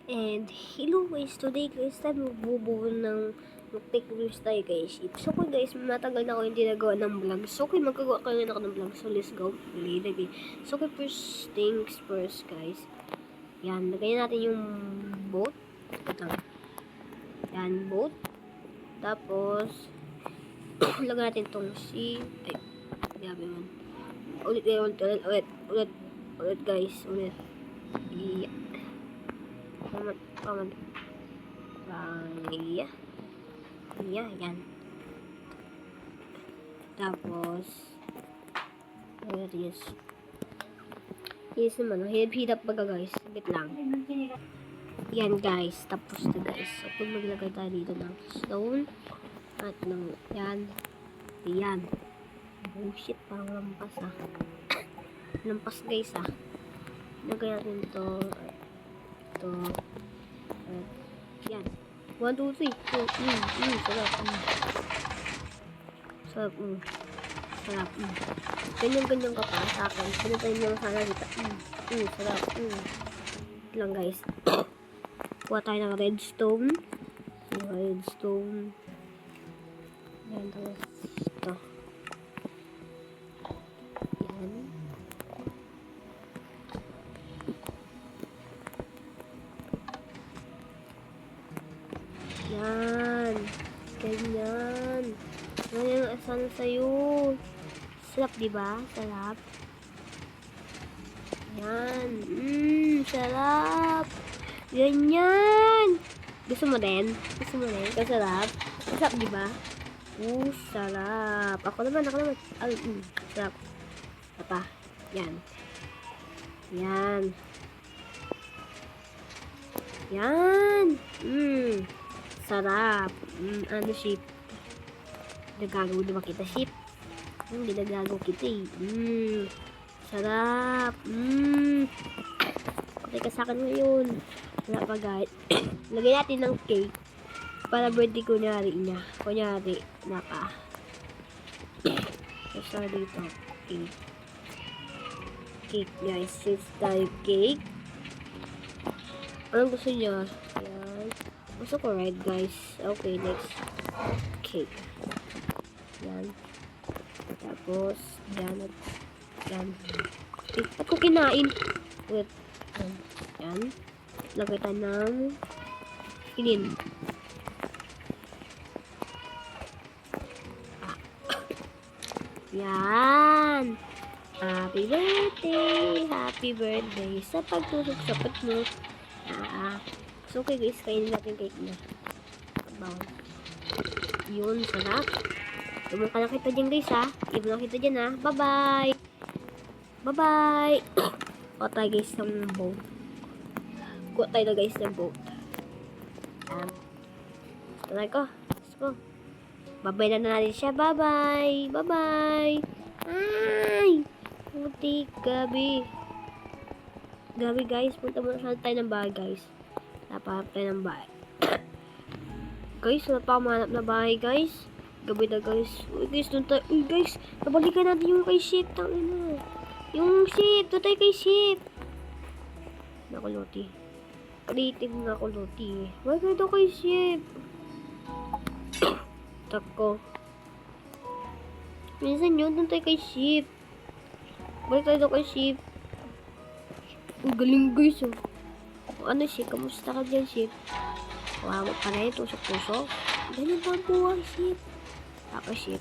And hello guys, today guys tayo magbubuo ng take views tayo guys. So ko guys, matagal na ako hindi nagawa ng vlog. So ko magagawa ko ngayon ako ng vlog. So let's go. Lagay. So ko first things first guys. Yan, lagyan natin yung boat. Ito. Yan, boat. Tapos lagyan natin tong si grabe man. Ulit guys, ulit. Yeah. Paman. Iya, yan. Tapos, yes naman, hirap baga guys. Bit lang. Yan guys, tapos na guys. So, kung maglagay tayo dito ng stone, at ng, yan. Bullshit, parang lampas lampas guys lagay natin ito. Yan. 1, 2, 3. Sarap. Sarap. Ganyan ka pa sa akin. Pinatayin mo sana dito. Sarap. Ito lang guys. Kuha tayo ng redstone. Yan. Tapos ito. Yan. Yan. Ganyan. Ganyan ang asana sa'yo. Sarap, diba? Sarap. Yan. Sarap. Ganyan. Gusto mo din? Sarap. Sarap, diba? Sarap. Ako naman. Sarap. Apa? Yan. Sarap. Ano ship? Nagagawa diba kita ship? Hindi nagagawa kita Sarap. Okay ka sa akin ngayon. Wala pa guys. Lagyan natin ng cake. Para birthday kunyari na pa. So dito. Cake guys. It's type cake. Anong gusto niya? Yan. Gusto ko red guys. Okay, next. Cake. Yan. Tapos, yan. Ba't ko kinain? Wait. Yan. Lagay tayo ng inin. Yan. Happy birthday sa pagtusok sa pat mo. So okay guys, kainin natin cake na. Bawal. Yun, sarap. Tumulong ka lang kita dyan guys Ibig lang kita dyan Bye-bye. Kuha tayo guys ng boat. Let's go. Bye-bye na natin siya. Bye-bye. Ay! Putik, gabi guys. Punta muna saan tayo ng bahay guys. Napahanap tayo ng bahay. Guys, wala pa mahanap na bahay guys. Gabi na guys. Uy guys, doon tayo. Uy guys, nabalikan natin yung kay ship. Tangina. Yung ship. Doon tayo kay ship. Nakuloti. Creative na kuloti. Why kayo doon kay ship? Tako. Minsan yun, doon tayo kay ship. Balik tayo doon kay ship. Ang galing guys Ano ship? Kamusta ka dyan ship? Wow, pa na ito sa puso. Ganyan pa ang buhay ship. Ako ship.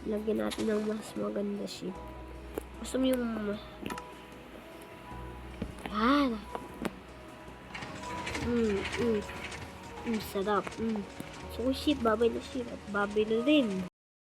Lagyan natin ng mas maganda ship. Gusto mo yung sarap. So ship, babay na ship. At babay na din.